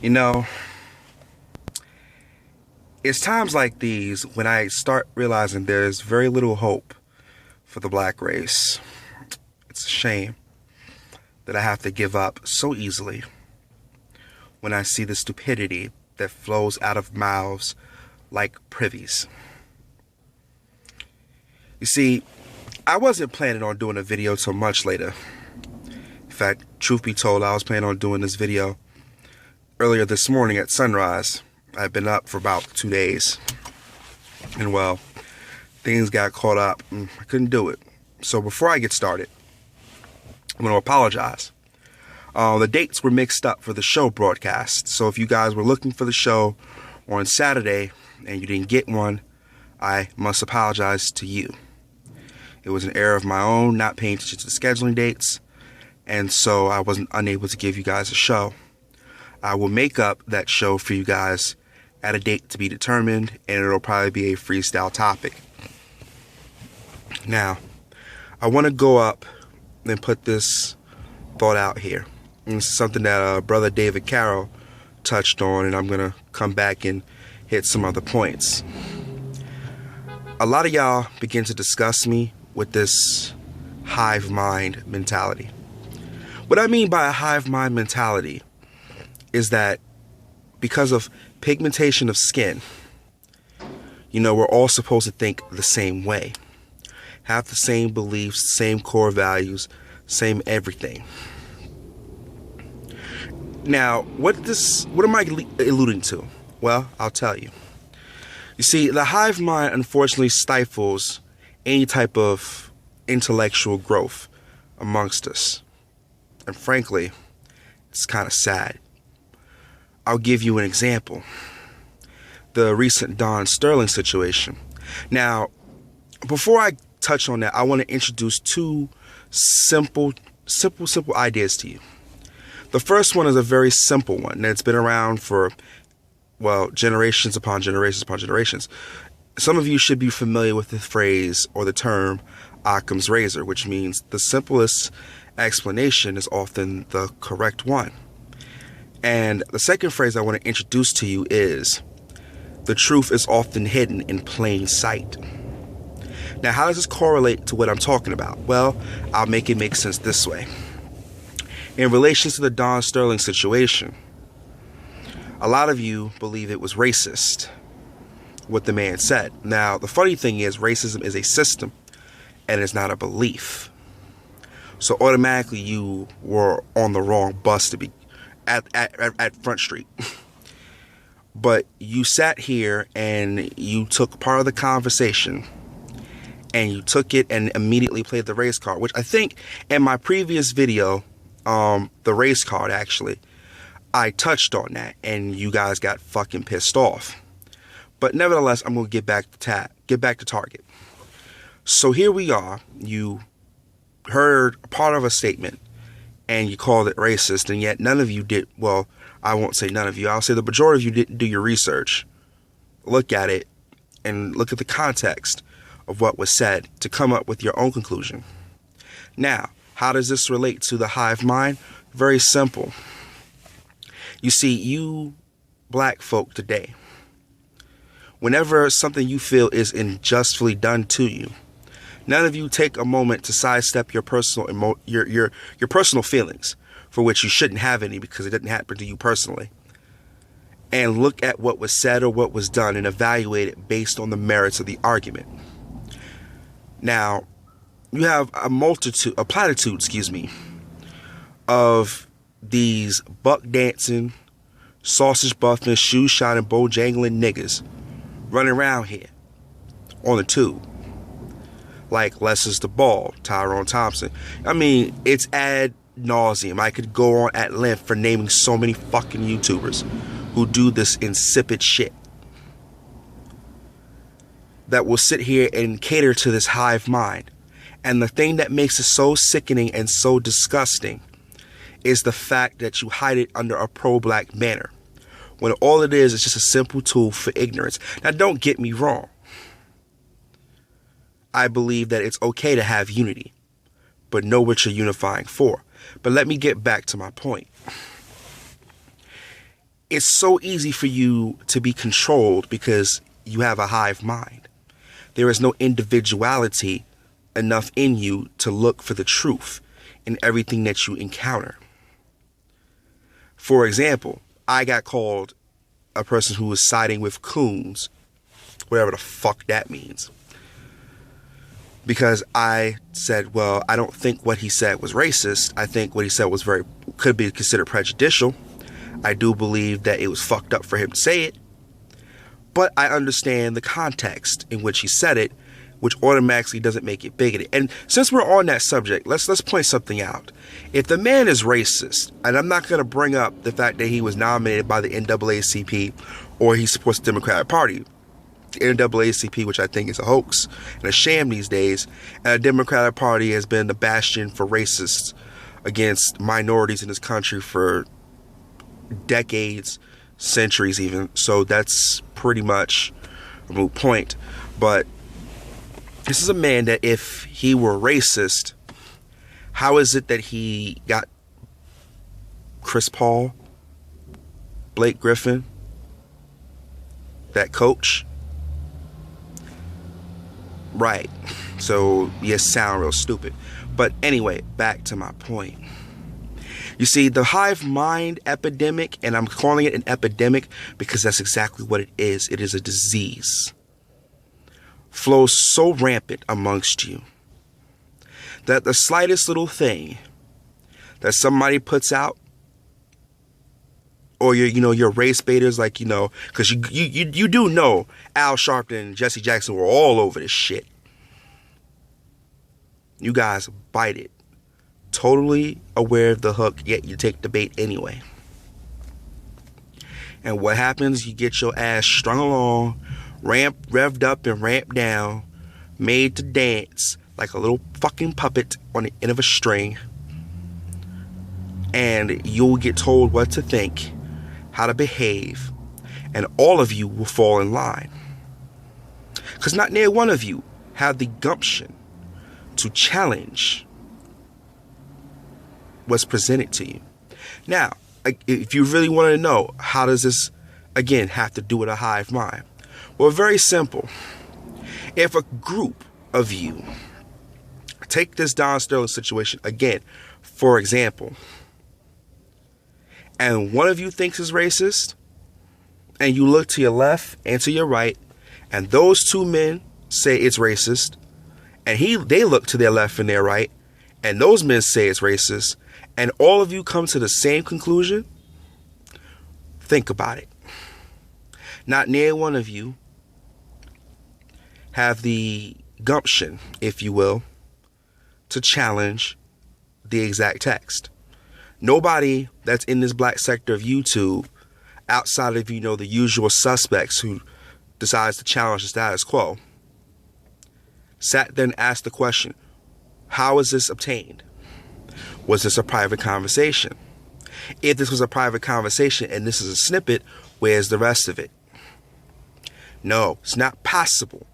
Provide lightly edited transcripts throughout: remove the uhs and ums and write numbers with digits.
You know, it's times like these when I start realizing there's very little hope for the black race. It's a shame that I have to give up so easily when I see the stupidity that flows out of mouths like privies. You see, I wasn't planning on doing a video till much later. In fact, truth be told, I was planning on doing this video earlier this morning at sunrise. I've been up for about 2 days. And well, things got caught up and I couldn't do it. So before I get started, I'm going to apologize. The dates were mixed up for the show broadcast. So if you guys were looking for the show on Saturday and you didn't get one, I must apologize to you. It was an error of my own, not paying attention to the scheduling dates, and so I wasn't unable to give you guys a show. I will make up that show for you guys at a date to be determined, and it'll probably be a freestyle topic. Now, I want to go up and put this thought out here. And this is something that Brother David Carroll touched on, and I'm going to come back and hit some other points. A lot of y'all begin to discuss me with this hive mind mentality. What I mean by a hive mind mentality is that because of pigmentation of skin, we're all supposed to think the same way, have the same beliefs, same core values, same everything. Now, what am I alluding to? Well, I'll tell you. You see, the hive mind unfortunately stifles any type of intellectual growth amongst us. And frankly, it's kind of sad. I'll give you an example. The recent Don Sterling situation. Now, before I touch on that, I want to introduce two simple ideas to you. The first one is a very simple one that's been around for, generations upon generations upon generations. Some of you should be familiar with the phrase or the term Occam's razor, which means the simplest explanation is often the correct one. And the second phrase I want to introduce to you is, the truth is often hidden in plain sight. Now, how does this correlate to what I'm talking about? Well, I'll make it make sense this way. In relation to the Don Sterling situation, a lot of you believe it was racist, what the man said. Now, the funny thing is, racism is a system and it's not a belief. So automatically you were on the wrong bus to be at Front Street. But you sat here and you took part of the conversation and you took it and immediately played the race card, which I think in my previous video, the race card actually, I touched on that and you guys got fucking pissed off. But nevertheless, I'm going to get back to target. So here we are. You heard part of a statement and you called it racist, and yet none of you did. Well, I won't say none of you. I'll say the majority of you didn't do your research. Look at it and look at the context of what was said to come up with your own conclusion. Now, how does this relate to the hive mind? Very simple. You see, you black folk today, whenever something you feel is unjustly done to you, none of you take a moment to sidestep your personal your personal feelings, for which you shouldn't have any because it didn't happen to you personally, and look at what was said or what was done and evaluate it based on the merits of the argument. Now, you have a platitude, of these buck dancing, sausage buffing, shoe shining, bojangling niggas running around here on the tube. Like Lessons the Ball, Tyrone Thompson. I mean, it's ad nauseum. I could go on at length for naming so many fucking YouTubers who do this insipid shit, that will sit here and cater to this hive mind. And the thing that makes it so sickening and so disgusting is the fact that you hide it under a pro-black banner, when all it is just a simple tool for ignorance. Now, don't get me wrong. I believe that it's okay to have unity, but know what you're unifying for. But let me get back to my point. it's so easy for you to be controlled because you have a hive mind. There is no individuality enough in you to look for the truth in everything that you encounter. For example, I got called a person who was siding with coons, whatever the fuck that means, because I said, well, I don't think what he said was racist. I think what he said was could be considered prejudicial. I do believe that it was fucked up for him to say it, but I understand the context in which he said it, which automatically doesn't make it bigoted. And since we're on that subject, let's point something out. If the man is racist, and I'm not going to bring up the fact that he was nominated by the NAACP or he supports the Democratic Party, the NAACP, which I think is a hoax and a sham these days, and the Democratic Party has been the bastion for racists against minorities in this country for decades, centuries even. So that's pretty much a moot point. But this is a man that if he were racist, how is it that he got Chris Paul, Blake Griffin, that coach? Right. So you sound real stupid. But anyway, back to my point. You see, the hive mind epidemic, and I'm calling it an epidemic because that's exactly what it is. It is a disease. Flows so rampant amongst you that the slightest little thing that somebody puts out, or your race baiters, like, because you do know Al Sharpton and Jesse Jackson were all over this shit. You guys bite it. Totally aware of the hook, yet you take the bait anyway. And what happens? You get your ass strung along, revved up and ramped down, made to dance like a little fucking puppet on the end of a string. And you'll get told what to think, how to behave, and all of you will fall in line. Because not near one of you have the gumption to challenge what's presented to you. Now, if you really want to know, how does this, again, have to do with a hive mind? Well, very simple. If a group of you, take this Don Sterling situation again, for example, and one of you thinks is racist, and you look to your left and to your right, and those two men say it's racist, and they look to their left and their right, and those men say it's racist, and all of you come to the same conclusion, think about it. Not near one of you have the gumption, if you will, to challenge the exact text. Nobody that's in this black sector of YouTube, outside of, the usual suspects who decides to challenge the status quo, sat there and asked the question, how is this obtained? Was this a private conversation? If this was a private conversation and this is a snippet, where's the rest of it? No, it's not possible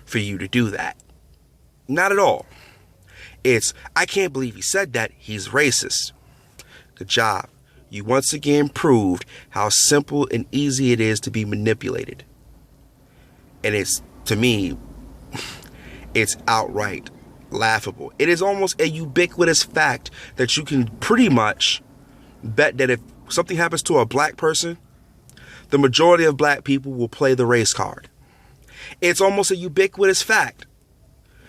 for you to do that. Not at all. It's, I can't believe he said that. He's racist. Good job. You once again proved how simple and easy it is to be manipulated. And it's, to me, it's outright laughable. It is almost a ubiquitous fact that you can pretty much bet that if something happens to a black person, the majority of black people will play the race card. It's almost a ubiquitous fact.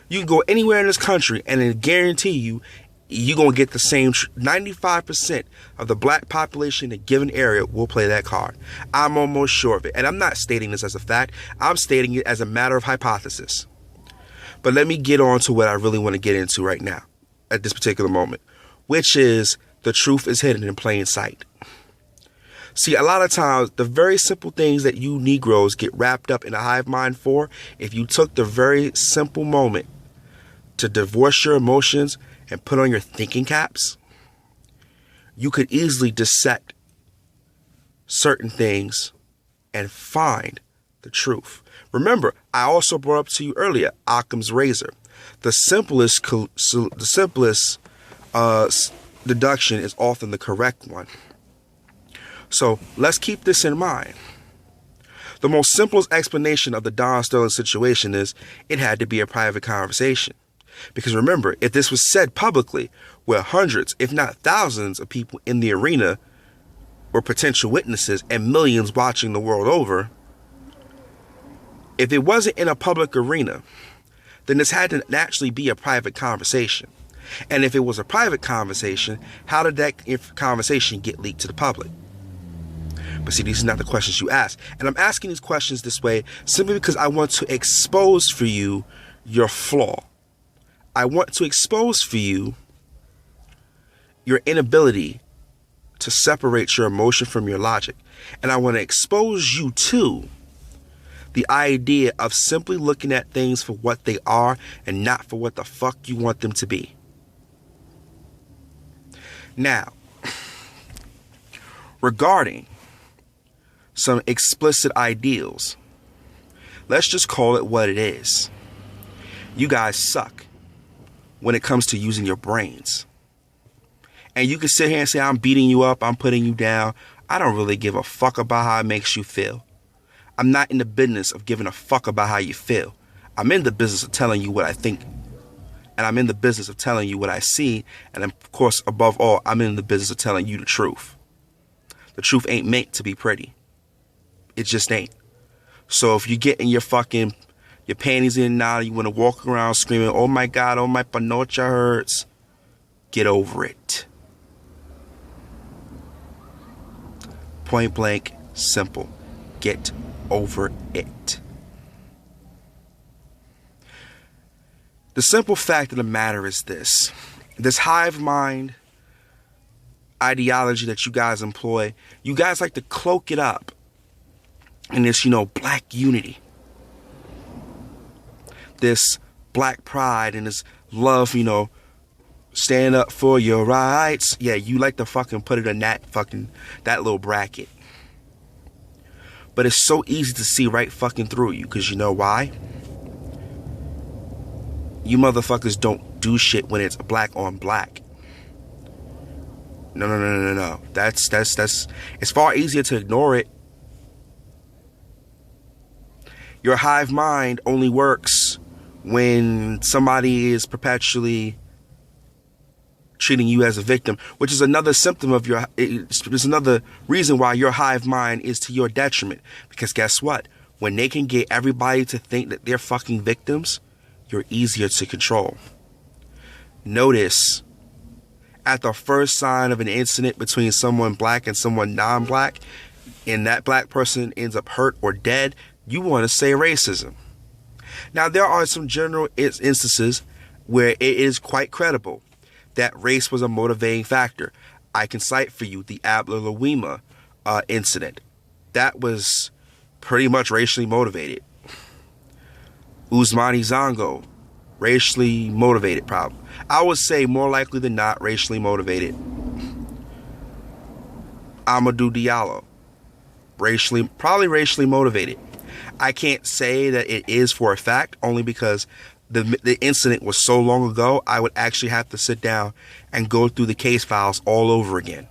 You can go anywhere in this country and I guarantee you're going to get the same 95% of the black population in a given area will play that card. I'm almost sure of it. And I'm not stating this as a fact. I'm stating it as a matter of hypothesis. But let me get on to what I really want to get into right now at this particular moment, which is the truth is hidden in plain sight. See, a lot of times, the very simple things that you Negroes get wrapped up in a hive mind for, if you took the very simple moment to divorce your emotions and put on your thinking caps, you could easily dissect certain things and find the truth. Remember, I also brought up to you earlier, Occam's razor. The simplest deduction is often the correct one. So let's keep this in mind. The most simplest explanation of the Don Sterling situation is it had to be a private conversation. Because remember, if this was said publicly, where hundreds, if not thousands of people in the arena were potential witnesses and millions watching the world over, if it wasn't in a public arena, then this had to naturally be a private conversation. And if it was a private conversation, how did that conversation get leaked to the public? But see, these are not the questions you ask. And I'm asking these questions this way simply because I want to expose for you your flaw. I want to expose for you your inability to separate your emotion from your logic. And I want to expose you to the idea of simply looking at things for what they are and not for what the fuck you want them to be. Now, regarding some explicit ideals, let's just call it what it is. You guys suck when it comes to using your brains. And you can sit here and say, I'm beating you up, I'm putting you down. I don't really give a fuck about how it makes you feel. I'm not in the business of giving a fuck about how you feel. I'm in the business of telling you what I think. And I'm in the business of telling you what I see. And of course, above all, I'm in the business of telling you the truth. The truth ain't meant to be pretty. It just ain't. So if you get in your panties in now, you want to walk around screaming, oh my God, oh my panocha hurts, get over it. Point blank, simple. Get over it. The simple fact of the matter is this hive mind ideology that you guys employ, you guys like to cloak it up in this, black unity. This black pride and this love, stand up for your rights. Yeah, you like to fucking put it in that little bracket. But it's so easy to see right fucking through you, because you know why? You motherfuckers don't do shit when it's black on black. No. That's it's far easier to ignore it. Your hive mind only works when somebody is perpetually treating you as a victim, which is another symptom of there's another reason why your hive mind is to your detriment. Because guess what? When they can get everybody to think that they're fucking victims, you're easier to control. Notice, at the first sign of an incident between someone black and someone non-black, and that black person ends up hurt or dead, you want to say racism. Now, there are some general instances where it is quite credible that race was a motivating factor. I can cite for you the Abla Lawima incident. That was pretty much racially motivated. Usmani Zongo, racially motivated problem. I would say more likely than not racially motivated. Amadou Diallo, probably racially motivated. I can't say that it is for a fact, only because the incident was so long ago, I would actually have to sit down and go through the case files all over again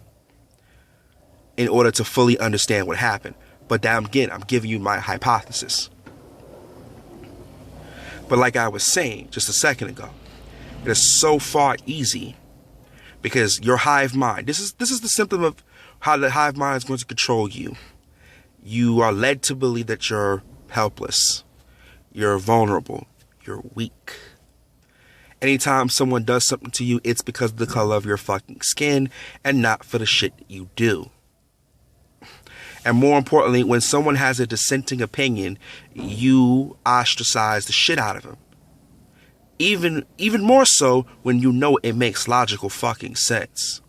in order to fully understand what happened. But I'm giving you my hypothesis. But like I was saying just a second ago, it is so far easy because your hive mind, this is the symptom of how the hive mind is going to control you. You are led to believe that you're helpless, you're vulnerable, you're weak. Anytime someone does something to you, it's because of the color of your fucking skin and not for the shit that you do. And more importantly, when someone has a dissenting opinion, you ostracize the shit out of them. Even more so when you know it makes logical fucking sense.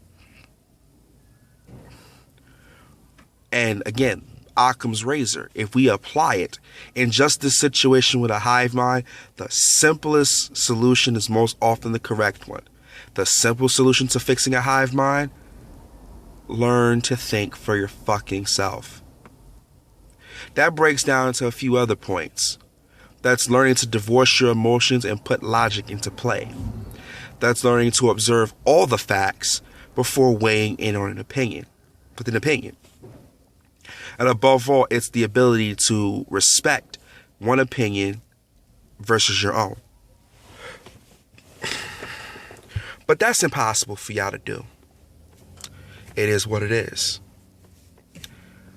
And again, Occam's razor, if we apply it in just this situation with a hive mind, the simplest solution is most often the correct one. The simple solution to fixing a hive mind: learn to think for your fucking self. That breaks down into a few other points. That's learning to divorce your emotions and put logic into play. That's learning to observe all the facts before weighing in on an opinion. With an opinion. And above all, it's the ability to respect one opinion versus your own. But that's impossible for y'all to do. It is what it is.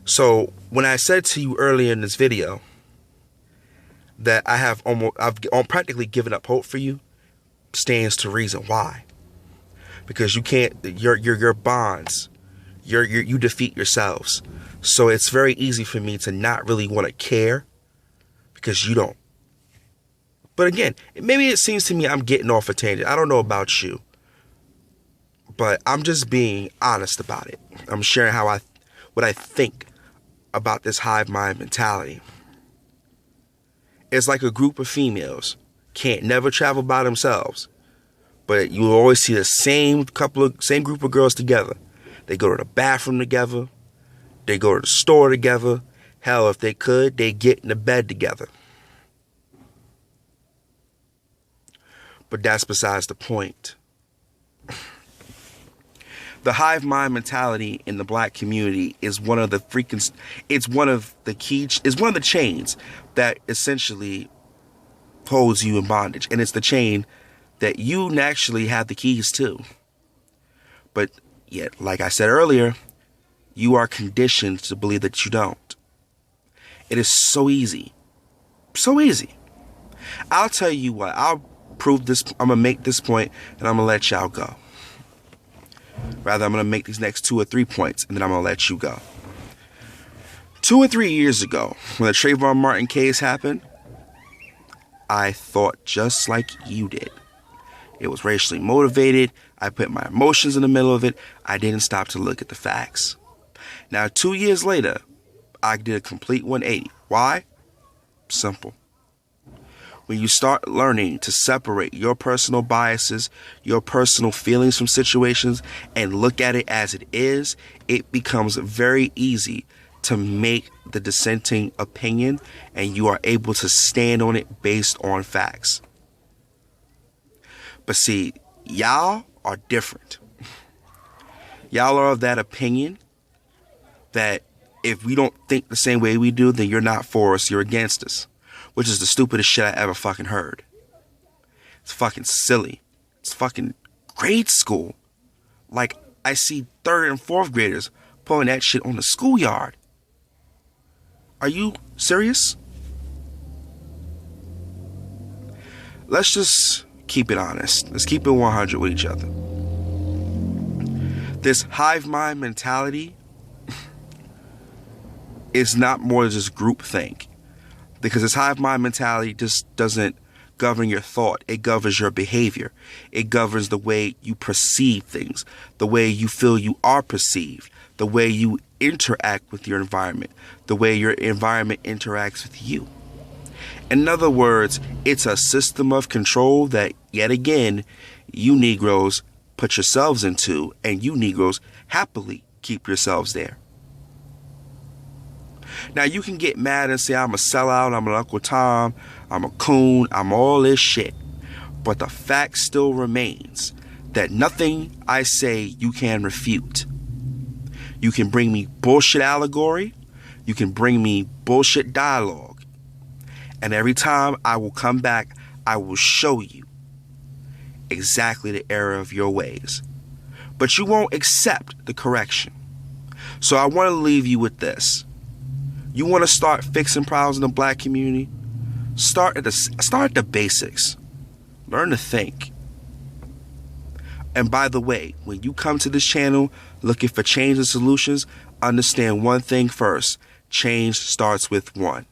So when I said to you earlier in this video that I've practically given up hope for you, stands to reason why. Because you can't, your bonds, you defeat yourselves. So it's very easy for me to not really want to care because you don't. But again, maybe it seems to me I'm getting off a tangent. I don't know about you, but I'm just being honest about it. I'm sharing what I think about this hive mind mentality. It's like a group of females can't never travel by themselves, but you will always see the same group of girls together. They go to the bathroom together. They go to the store together. Hell, if they could, they get in the bed together. But that's besides the point. The hive mind mentality in the black community is one of the chains that essentially holds you in bondage. And it's the chain that you naturally have the keys to. But yet, like I said earlier, you are conditioned to believe that you don't. It is so easy. So easy. I'll tell you what, I'll prove this. I'm going to make this point and I'm going to let y'all go. Rather, I'm going to make these next 2 or 3 points and then I'm going to let you go. 2 or 3 years ago, when the Trayvon Martin case happened, I thought just like you did. It was racially motivated. I put my emotions in the middle of it. I didn't stop to look at the facts. Now, 2 years later, I did a complete 180. Why? Simple. When you start learning to separate your personal biases, your personal feelings from situations, and look at it as it is, it becomes very easy to make the dissenting opinion, and you are able to stand on it based on facts. But see, y'all are different. Y'all are of that opinion that if we don't think the same way we do, then you're not for us, you're against us. Which is the stupidest shit I ever fucking heard. It's fucking silly. It's fucking grade school. Like, I see 3rd and 4th graders pulling that shit on the schoolyard. Are you serious? Let's just keep it honest. Let's keep it 100 with each other. This hive mind mentality is not more than just groupthink. Because this hive mind mentality just doesn't govern your thought. It governs your behavior. It governs the way you perceive things, the way you feel you are perceived, the way you interact with your environment, the way your environment interacts with you. In other words, it's a system of control that, yet again, you Negroes put yourselves into, and you Negroes happily keep yourselves there. Now, you can get mad and say, I'm a sellout, I'm an Uncle Tom, I'm a coon, I'm all this shit. But the fact still remains that nothing I say you can refute. You can bring me bullshit allegory, you can bring me bullshit dialogue, and every time I will come back, I will show you exactly the error of your ways. But you won't accept the correction. So I want to leave you with this. You want to start fixing problems in the black community? Start at the basics. Learn to think. And by the way, when you come to this channel looking for change and solutions, understand one thing first. Change starts with one.